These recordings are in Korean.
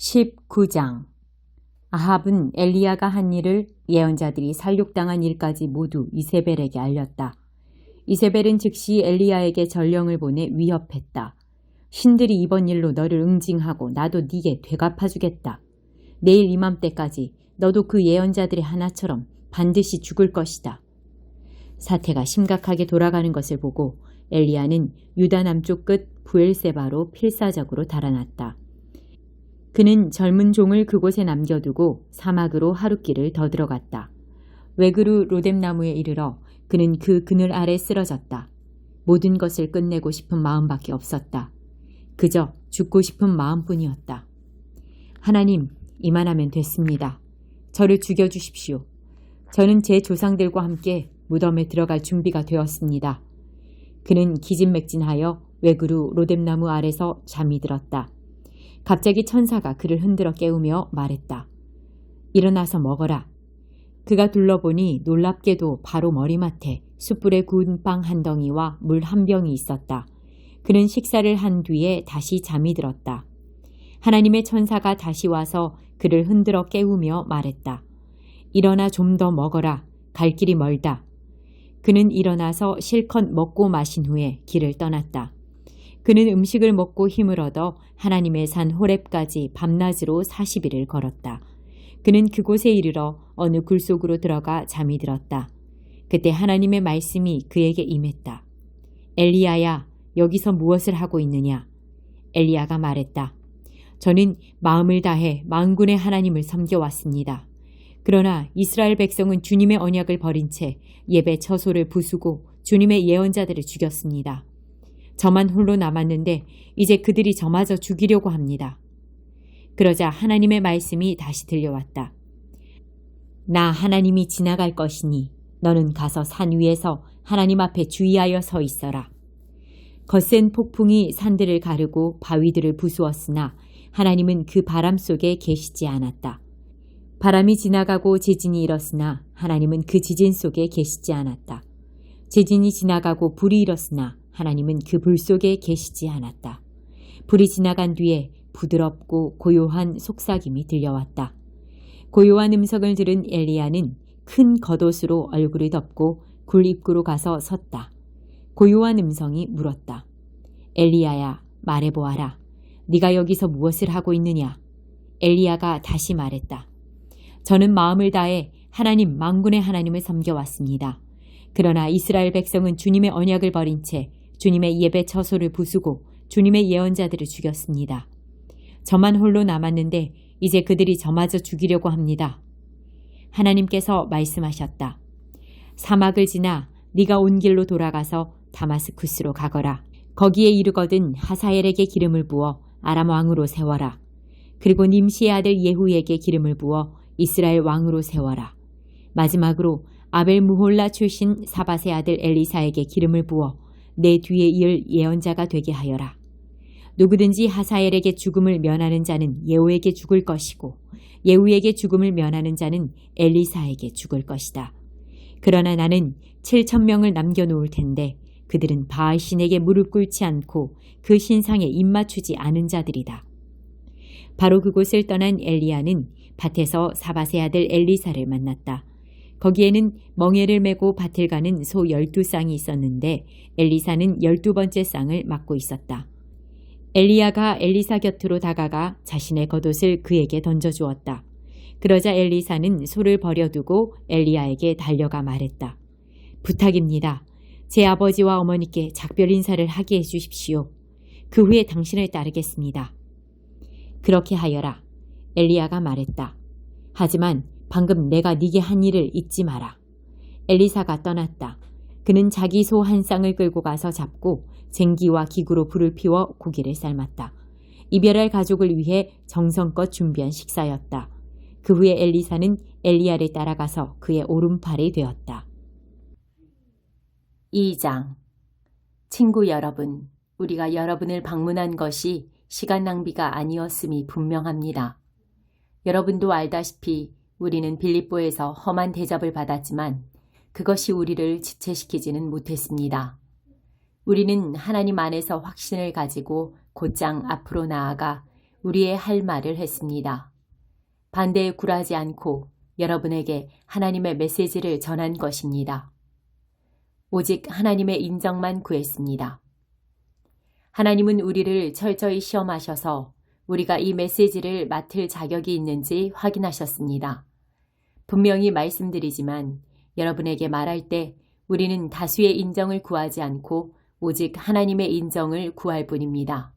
19장. 아합은 엘리야가 한 일을 예언자들이 살육당한 일까지 모두 이세벨에게 알렸다. 이세벨은 즉시 엘리야에게 전령을 보내 위협했다. 신들이 이번 일로 너를 응징하고 나도 네게 되갚아주겠다. 내일 이맘때까지 너도 그 예언자들의 하나처럼 반드시 죽을 것이다. 사태가 심각하게 돌아가는 것을 보고 엘리야는 유다 남쪽 끝 브엘세바로 필사적으로 달아났다. 그는 젊은 종을 그곳에 남겨두고 사막으로 하룻길을 더 들어갔다. 외그루 로뎀나무에 이르러 그는 그 그늘 아래 쓰러졌다. 모든 것을 끝내고 싶은 마음밖에 없었다. 그저 죽고 싶은 마음뿐이었다. 하나님, 이만하면 됐습니다. 저를 죽여주십시오. 저는 제 조상들과 함께 무덤에 들어갈 준비가 되었습니다. 그는 기진맥진하여 외그루 로뎀나무 아래서 잠이 들었다. 갑자기 천사가 그를 흔들어 깨우며 말했다. 일어나서 먹어라. 그가 둘러보니 놀랍게도 바로 머리맡에 숯불에 구운 빵 한 덩이와 물 한 병이 있었다. 그는 식사를 한 뒤에 다시 잠이 들었다. 하나님의 천사가 다시 와서 그를 흔들어 깨우며 말했다. 일어나 좀 더 먹어라. 갈 길이 멀다. 그는 일어나서 실컷 먹고 마신 후에 길을 떠났다. 그는 음식을 먹고 힘을 얻어 하나님의 산 호렙까지 밤낮으로 40일을 걸었다. 그는 그곳에 이르러 어느 굴 속으로 들어가 잠이 들었다. 그때 하나님의 말씀이 그에게 임했다. 엘리야야, 여기서 무엇을 하고 있느냐? 엘리야가 말했다. 저는 마음을 다해 만군의 하나님을 섬겨왔습니다. 그러나 이스라엘 백성은 주님의 언약을 버린 채 예배 처소를 부수고 주님의 예언자들을 죽였습니다. 저만 홀로 남았는데 이제 그들이 저마저 죽이려고 합니다. 그러자 하나님의 말씀이 다시 들려왔다. 나 하나님이 지나갈 것이니 너는 가서 산 위에서 하나님 앞에 주의하여 서 있어라. 거센 폭풍이 산들을 가르고 바위들을 부수었으나 하나님은 그 바람 속에 계시지 않았다. 바람이 지나가고 지진이 일었으나 하나님은 그 지진 속에 계시지 않았다. 지진이 지나가고 불이 일었으나 하나님은 그 불 속에 계시지 않았다. 불이 지나간 뒤에 부드럽고 고요한 속삭임이 들려왔다. 고요한 음성을 들은 엘리야는 큰 겉옷으로 얼굴을 덮고 굴 입구로 가서 섰다. 고요한 음성이 물었다. 엘리야야, 말해보아라. 네가 여기서 무엇을 하고 있느냐? 엘리야가 다시 말했다. 저는 마음을 다해 하나님 만군의 하나님을 섬겨왔습니다. 그러나 이스라엘 백성은 주님의 언약을 버린 채 주님의 예배 처소를 부수고 주님의 예언자들을 죽였습니다. 저만 홀로 남았는데 이제 그들이 저마저 죽이려고 합니다. 하나님께서 말씀하셨다. 사막을 지나 네가 온 길로 돌아가서 다마스쿠스로 가거라. 거기에 이르거든 하사엘에게 기름을 부어 아람 왕으로 세워라. 그리고 님시의 아들 예후에게 기름을 부어 이스라엘 왕으로 세워라. 마지막으로 아벨 무홀라 출신 사밧의 아들 엘리사에게 기름을 부어 내 뒤에 이을 예언자가 되게 하여라. 누구든지 하사엘에게 죽음을 면하는 자는 예후에게 죽을 것이고 예후에게 죽음을 면하는 자는 엘리사에게 죽을 것이다. 그러나 나는 7,000명을 남겨놓을 텐데 그들은 바알 신에게 무릎 꿇지 않고 그 신상에 입맞추지 않은 자들이다. 바로 그곳을 떠난 엘리야는 밭에서 사밧의 아들 엘리사를 만났다. 거기에는 멍에를 메고 밭을 가는 소 12쌍이 있었는데 엘리사는 12번째 쌍을 맡고 있었다. 엘리야가 엘리사 곁으로 다가가 자신의 겉옷을 그에게 던져주었다. 그러자 엘리사는 소를 버려두고 엘리야에게 달려가 말했다. 부탁입니다. 제 아버지와 어머니께 작별 인사를 하게 해주십시오. 그 후에 당신을 따르겠습니다. 그렇게 하여라. 엘리야가 말했다. 하지만 방금 내가 네게 한 일을 잊지 마라. 엘리사가 떠났다. 그는 자기 소 한 쌍을 끌고 가서 잡고 쟁기와 기구로 불을 피워 고기를 삶았다. 이별할 가족을 위해 정성껏 준비한 식사였다. 그 후에 엘리사는 엘리야를 따라가서 그의 오른팔이 되었다. 2장. 친구 여러분, 우리가 여러분을 방문한 것이 시간 낭비가 아니었음이 분명합니다. 여러분도 알다시피 우리는 빌립보에서 험한 대접을 받았지만 그것이 우리를 지체시키지는 못했습니다. 우리는 하나님 안에서 확신을 가지고 곧장 앞으로 나아가 우리의 할 말을 했습니다. 반대에 굴하지 않고 여러분에게 하나님의 메시지를 전한 것입니다. 오직 하나님의 인정만 구했습니다. 하나님은 우리를 철저히 시험하셔서 우리가 이 메시지를 맡을 자격이 있는지 확인하셨습니다. 분명히 말씀드리지만 여러분에게 말할 때 우리는 다수의 인정을 구하지 않고 오직 하나님의 인정을 구할 뿐입니다.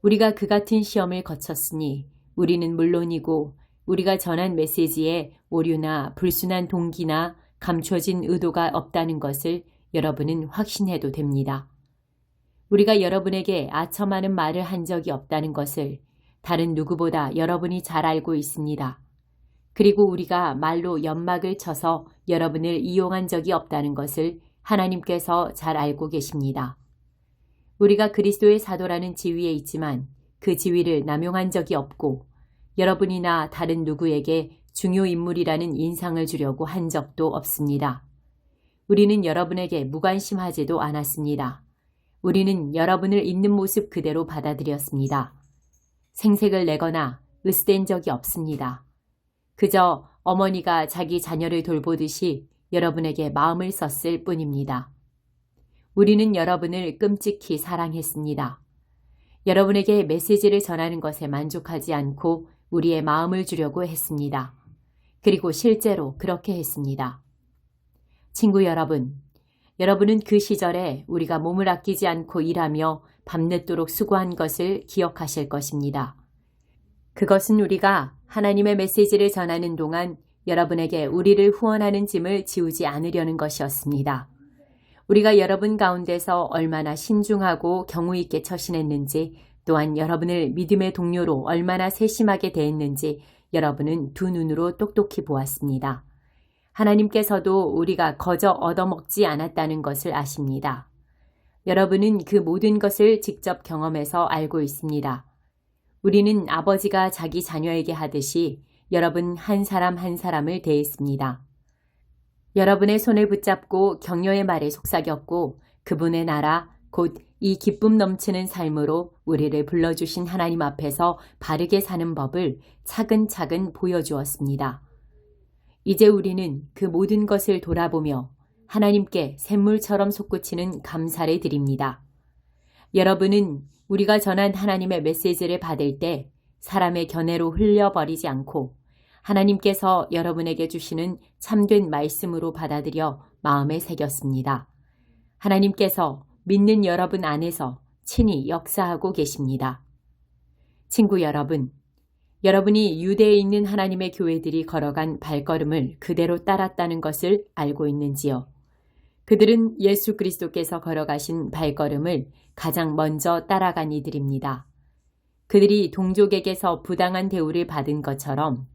우리가 그 같은 시험을 거쳤으니 우리는 물론이고 우리가 전한 메시지에 오류나 불순한 동기나 감춰진 의도가 없다는 것을 여러분은 확신해도 됩니다. 우리가 여러분에게 아첨하는 말을 한 적이 없다는 것을 다른 누구보다 여러분이 잘 알고 있습니다. 그리고 우리가 말로 연막을 쳐서 여러분을 이용한 적이 없다는 것을 하나님께서 잘 알고 계십니다. 우리가 그리스도의 사도라는 지위에 있지만 그 지위를 남용한 적이 없고 여러분이나 다른 누구에게 중요 인물이라는 인상을 주려고 한 적도 없습니다. 우리는 여러분에게 무관심하지도 않았습니다. 우리는 여러분을 있는 모습 그대로 받아들였습니다. 생색을 내거나 으스댄 적이 없습니다. 그저 어머니가 자기 자녀를 돌보듯이 여러분에게 마음을 썼을 뿐입니다. 우리는 여러분을 끔찍히 사랑했습니다. 여러분에게 메시지를 전하는 것에 만족하지 않고 우리의 마음을 주려고 했습니다. 그리고 실제로 그렇게 했습니다. 친구 여러분, 여러분은 그 시절에 우리가 몸을 아끼지 않고 일하며 밤늦도록 수고한 것을 기억하실 것입니다. 그것은 우리가 하나님의 메시지를 전하는 동안 여러분에게 우리를 후원하는 짐을 지우지 않으려는 것이었습니다. 우리가 여러분 가운데서 얼마나 신중하고 경우 있게 처신했는지, 또한 여러분을 믿음의 동료로 얼마나 세심하게 대했는지 여러분은 두 눈으로 똑똑히 보았습니다. 하나님께서도 우리가 거저 얻어먹지 않았다는 것을 아십니다. 여러분은 그 모든 것을 직접 경험해서 알고 있습니다. 우리는 아버지가 자기 자녀에게 하듯이 여러분 한 사람 한 사람을 대했습니다. 여러분의 손을 붙잡고 격려의 말에 속삭였고 그분의 나라, 곧 이 기쁨 넘치는 삶으로 우리를 불러주신 하나님 앞에서 바르게 사는 법을 차근차근 보여주었습니다. 이제 우리는 그 모든 것을 돌아보며 하나님께 샘물처럼 솟구치는 감사를 드립니다. 여러분은 우리가 전한 하나님의 메시지를 받을 때 사람의 견해로 흘려버리지 않고 하나님께서 여러분에게 주시는 참된 말씀으로 받아들여 마음에 새겼습니다. 하나님께서 믿는 여러분 안에서 친히 역사하고 계십니다. 친구 여러분, 여러분이 유대에 있는 하나님의 교회들이 걸어간 발걸음을 그대로 따랐다는 것을 알고 있는지요? 그들은 예수 그리스도께서 걸어가신 발걸음을 가장 먼저 따라간 이들입니다. 그들이 동족에게서 부당한 대우를 받은 것처럼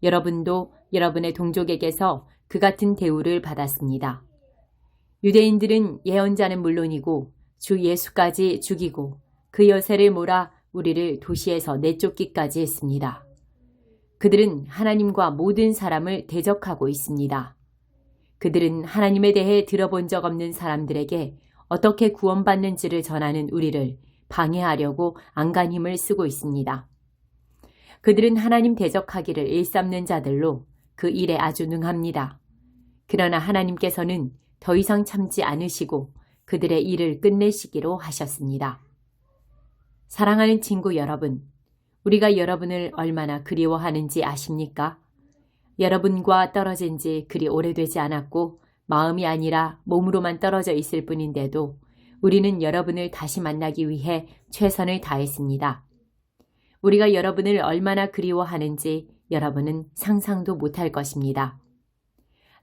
여러분도 여러분의 동족에게서 그 같은 대우를 받았습니다. 유대인들은 예언자는 물론이고 주 예수까지 죽이고 그 여세를 몰아 우리를 도시에서 내쫓기까지 했습니다. 그들은 하나님과 모든 사람을 대적하고 있습니다. 그들은 하나님에 대해 들어본 적 없는 사람들에게 어떻게 구원받는지를 전하는 우리를 방해하려고 안간 힘을 쓰고 있습니다. 그들은 하나님 대적하기를 일삼는 자들로 그 일에 아주 능합니다. 그러나 하나님께서는 더 이상 참지 않으시고 그들의 일을 끝내시기로 하셨습니다. 사랑하는 친구 여러분, 우리가 여러분을 얼마나 그리워하는지 아십니까? 여러분과 떨어진 지 그리 오래되지 않았고 마음이 아니라 몸으로만 떨어져 있을 뿐인데도 우리는 여러분을 다시 만나기 위해 최선을 다했습니다. 우리가 여러분을 얼마나 그리워하는지 여러분은 상상도 못할 것입니다.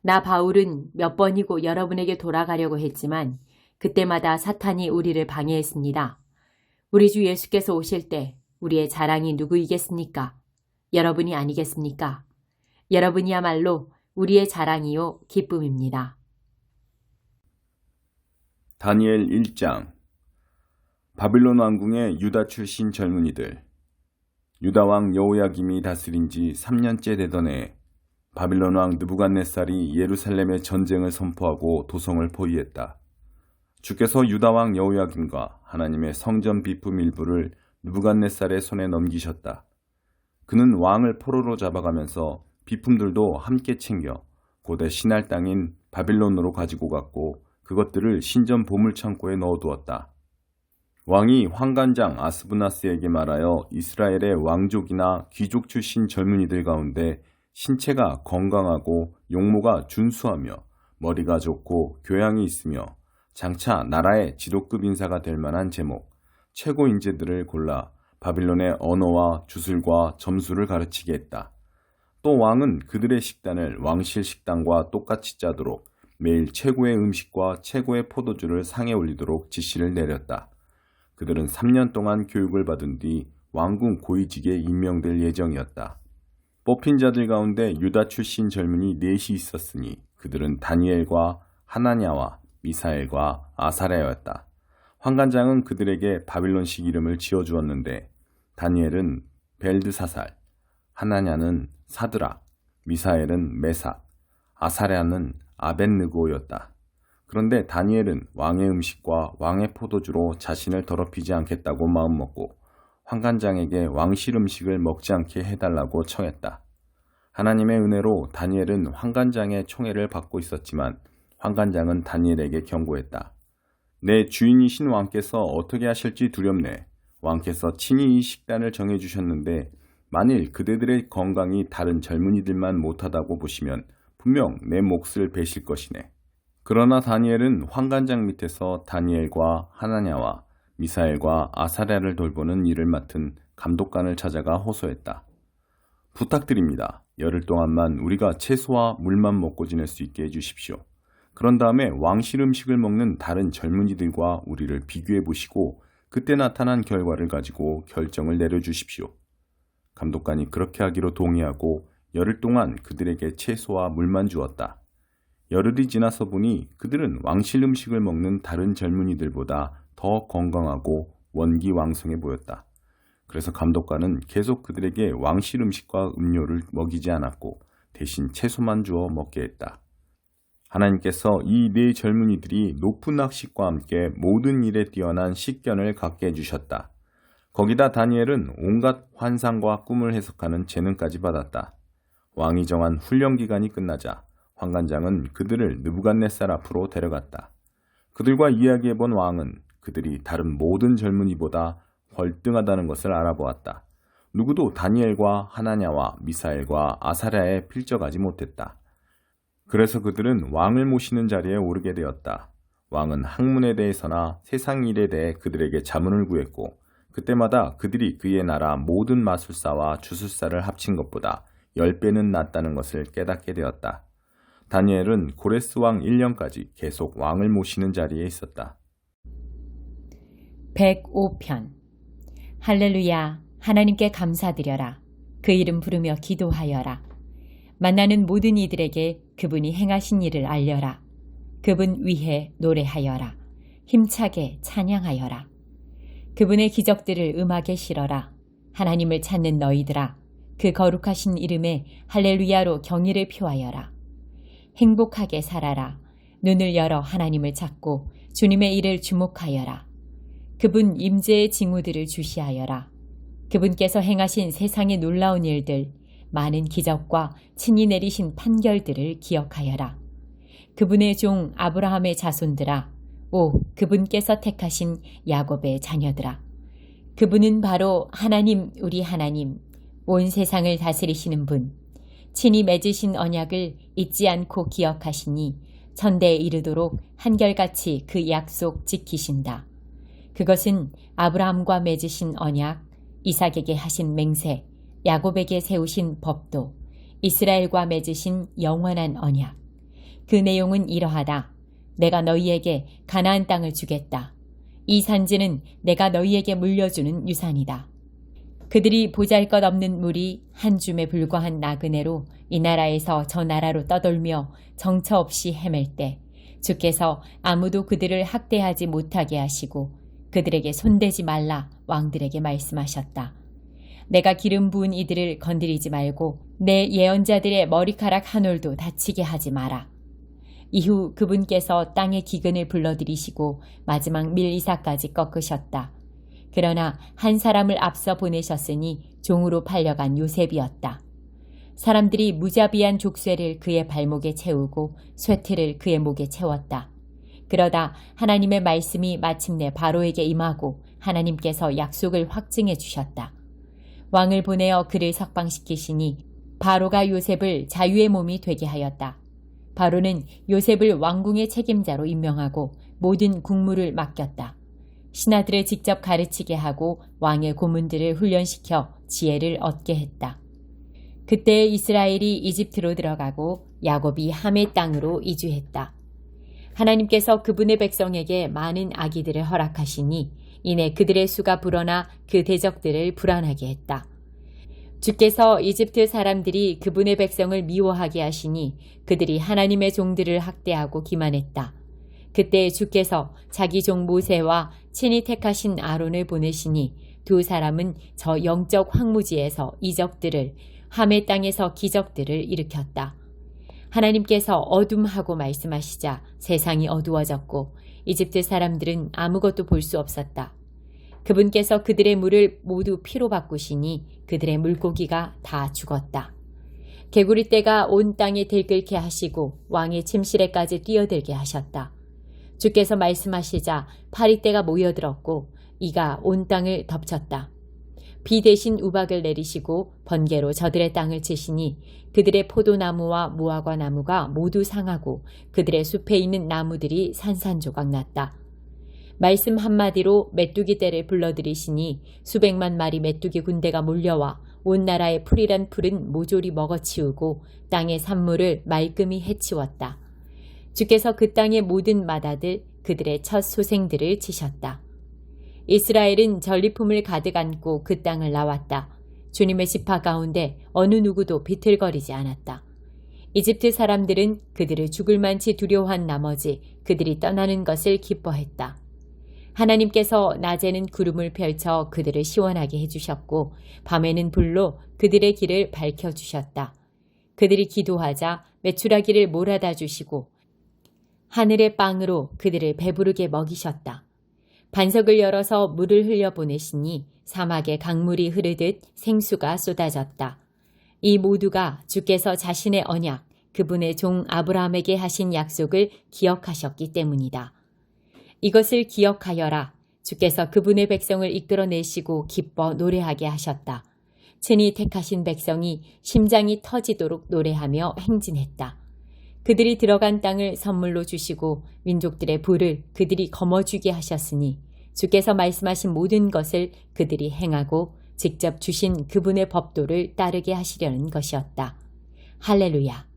나 바울은 몇 번이고 여러분에게 돌아가려고 했지만 그때마다 사탄이 우리를 방해했습니다. 우리 주 예수께서 오실 때 우리의 자랑이 누구이겠습니까? 여러분이 아니겠습니까? 여러분이야말로 우리의 자랑이요 기쁨입니다. 다니엘 1장. 바빌론 왕궁의 유다 출신 젊은이들. 유다 왕 여호야김이 다스린 지 3년째 되던 해 바빌론 왕 느부갓네살이 예루살렘에 전쟁을 선포하고 도성을 포위했다. 주께서 유다 왕 여호야김과 하나님의 성전 비품 일부를 느부갓네살의 손에 넘기셨다. 그는 왕을 포로로 잡아가면서 비품들도 함께 챙겨 고대 신할 땅인 바빌론으로 가지고 갔고 그것들을 신전 보물창고에 넣어두었다. 왕이 환관장 아스브나스에게 말하여 이스라엘의 왕족이나 귀족 출신 젊은이들 가운데 신체가 건강하고 용모가 준수하며 머리가 좋고 교양이 있으며 장차 나라의 지도급 인사가 될 만한 제목, 최고 인재들을 골라 바빌론의 언어와 주술과 점수를 가르치게 했다. 또 왕은 그들의 식단을 왕실 식당과 똑같이 짜도록 매일 최고의 음식과 최고의 포도주를 상에 올리도록 지시를 내렸다. 그들은 3년 동안 교육을 받은 뒤 왕궁 고위직에 임명될 예정이었다. 뽑힌 자들 가운데 유다 출신 젊은이 넷이 있었으니 그들은 다니엘과 하나냐와 미사엘과 아사랴였다. 환관장은 그들에게 바빌론식 이름을 지어주었는데 다니엘은 벨드사살, 하나냐는 사드락, 미사엘은 메삭, 아사랴는 아벳느고였다. 그런데 다니엘은 왕의 음식과 왕의 포도주로 자신을 더럽히지 않겠다고 마음먹고 환관장에게 왕실 음식을 먹지 않게 해달라고 청했다. 하나님의 은혜로 다니엘은 환관장의 총애를 받고 있었지만 환관장은 다니엘에게 경고했다. 내 주인이신 왕께서 어떻게 하실지 두렵네. 왕께서 친히 이 식단을 정해주셨는데 만일 그대들의 건강이 다른 젊은이들만 못하다고 보시면 분명 내 몫을 베실 것이네. 그러나 다니엘은 환관장 밑에서 다니엘과 하나냐와 미사엘과 아사랴를 돌보는 일을 맡은 감독관을 찾아가 호소했다. 부탁드립니다. 열흘 동안만 우리가 채소와 물만 먹고 지낼 수 있게 해주십시오. 그런 다음에 왕실 음식을 먹는 다른 젊은이들과 우리를 비교해 보시고 그때 나타난 결과를 가지고 결정을 내려주십시오. 감독관이 그렇게 하기로 동의하고 열흘 동안 그들에게 채소와 물만 주었다. 열흘이 지나서 보니 그들은 왕실 음식을 먹는 다른 젊은이들보다 더 건강하고 원기왕성해 보였다. 그래서 감독관은 계속 그들에게 왕실 음식과 음료를 먹이지 않았고 대신 채소만 주어 먹게 했다. 하나님께서 이 네 젊은이들이 높은 학식과 함께 모든 일에 뛰어난 식견을 갖게 해주셨다. 거기다 다니엘은 온갖 환상과 꿈을 해석하는 재능까지 받았다. 왕이 정한 훈련 기간이 끝나자 환관장은 그들을 느부갓네살 앞으로 데려갔다. 그들과 이야기해본 왕은 그들이 다른 모든 젊은이보다 월등하다는 것을 알아보았다. 누구도 다니엘과 하나냐와 미사엘과 아사랴에 필적하지 못했다. 그래서 그들은 왕을 모시는 자리에 오르게 되었다. 왕은 학문에 대해서나 세상 일에 대해 그들에게 자문을 구했고 그때마다 그들이 그의 나라 모든 마술사와 주술사를 합친 것보다 10배는 낫다는 것을 깨닫게 되었다. 다니엘은 고레스 왕 1년까지 계속 왕을 모시는 자리에 있었다. 105편 할렐루야 하나님께 감사드려라. 그 이름 부르며 기도하여라. 만나는 모든 이들에게 그분이 행하신 일을 알려라. 그분 위해 노래하여라. 힘차게 찬양하여라. 그분의 기적들을 음악에 실어라. 하나님을 찾는 너희들아 그 거룩하신 이름에 할렐루야로 경의를 표하여라. 행복하게 살아라. 눈을 열어 하나님을 찾고 주님의 일을 주목하여라. 그분 임재의 징후들을 주시하여라. 그분께서 행하신 세상의 놀라운 일들, 많은 기적과 친히 내리신 판결들을 기억하여라. 그분의 종 아브라함의 자손들아, 오 그분께서 택하신 야곱의 자녀들아. 그분은 바로 하나님 우리 하나님, 온 세상을 다스리시는 분, 친히 맺으신 언약을 잊지 않고 기억하시니 천대에 이르도록 한결같이 그 약속 지키신다. 그것은 아브라함과 맺으신 언약, 이삭에게 하신 맹세, 야곱에게 세우신 법도, 이스라엘과 맺으신 영원한 언약. 그 내용은 이러하다. 내가 너희에게 가나안 땅을 주겠다. 이 산지는 내가 너희에게 물려주는 유산이다. 그들이 보잘것없는 무리 한 줌에 불과한 나그네로 이 나라에서 저 나라로 떠돌며 정처 없이 헤맬 때 주께서 아무도 그들을 학대하지 못하게 하시고 그들에게 손대지 말라 왕들에게 말씀하셨다. 내가 기름 부은 이들을 건드리지 말고 내 예언자들의 머리카락 한 올도 다치게 하지 마라. 이후 그분께서 땅의 기근을 불러들이시고 마지막 밀이사까지 꺾으셨다. 그러나 한 사람을 앞서 보내셨으니 종으로 팔려간 요셉이었다. 사람들이 무자비한 족쇄를 그의 발목에 채우고 쇠틀을 그의 목에 채웠다. 그러다 하나님의 말씀이 마침내 바로에게 임하고 하나님께서 약속을 확증해 주셨다. 왕을 보내어 그를 석방시키시니 바로가 요셉을 자유의 몸이 되게 하였다. 바로는 요셉을 왕궁의 책임자로 임명하고 모든 국무를 맡겼다. 신하들을 직접 가르치게 하고 왕의 고문들을 훈련시켜 지혜를 얻게 했다. 그때 이스라엘이 이집트로 들어가고 야곱이 함의 땅으로 이주했다. 하나님께서 그분의 백성에게 많은 아기들을 허락하시니 이내 그들의 수가 불어나 그 대적들을 불안하게 했다. 주께서 이집트 사람들이 그분의 백성을 미워하게 하시니 그들이 하나님의 종들을 학대하고 기만했다. 그때 주께서 자기 종 모세와 친히 택하신 아론을 보내시니 두 사람은 저 영적 황무지에서 이적들을 함의 땅에서 기적들을 일으켰다. 하나님께서 어둠하고 말씀하시자 세상이 어두워졌고 이집트 사람들은 아무것도 볼 수 없었다. 그분께서 그들의 물을 모두 피로 바꾸시니 그들의 물고기가 다 죽었다. 개구리떼가 온 땅에 들끓게 하시고 왕의 침실에까지 뛰어들게 하셨다. 주께서 말씀하시자 파리떼가 모여들었고 이가 온 땅을 덮쳤다. 비 대신 우박을 내리시고 번개로 저들의 땅을 치시니 그들의 포도나무와 무화과 나무가 모두 상하고 그들의 숲에 있는 나무들이 산산조각 났다. 말씀 한마디로 메뚜기 떼를 불러들이시니 수백만 마리 메뚜기 군대가 몰려와 온 나라의 풀이란 풀은 모조리 먹어치우고 땅의 산물을 말끔히 해치웠다. 주께서 그 땅의 모든 마다들 그들의 첫 소생들을 치셨다. 이스라엘은 전리품을 가득 안고 그 땅을 나왔다. 주님의 지파 가운데 어느 누구도 비틀거리지 않았다. 이집트 사람들은 그들을 죽을 만치 두려워한 나머지 그들이 떠나는 것을 기뻐했다. 하나님께서 낮에는 구름을 펼쳐 그들을 시원하게 해주셨고 밤에는 불로 그들의 길을 밝혀주셨다. 그들이 기도하자 메추라기를 몰아다 주시고 하늘의 빵으로 그들을 배부르게 먹이셨다. 반석을 열어서 물을 흘려보내시니 사막에 강물이 흐르듯 생수가 쏟아졌다. 이 모두가 주께서 자신의 언약, 그분의 종 아브라함에게 하신 약속을 기억하셨기 때문이다. 이것을 기억하여라. 주께서 그분의 백성을 이끌어내시고 기뻐 노래하게 하셨다. 친히 택하신 백성이 심장이 터지도록 노래하며 행진했다. 그들이 들어간 땅을 선물로 주시고 민족들의 부를 그들이 거머쥐게 하셨으니 주께서 말씀하신 모든 것을 그들이 행하고 직접 주신 그분의 법도를 따르게 하시려는 것이었다. 할렐루야.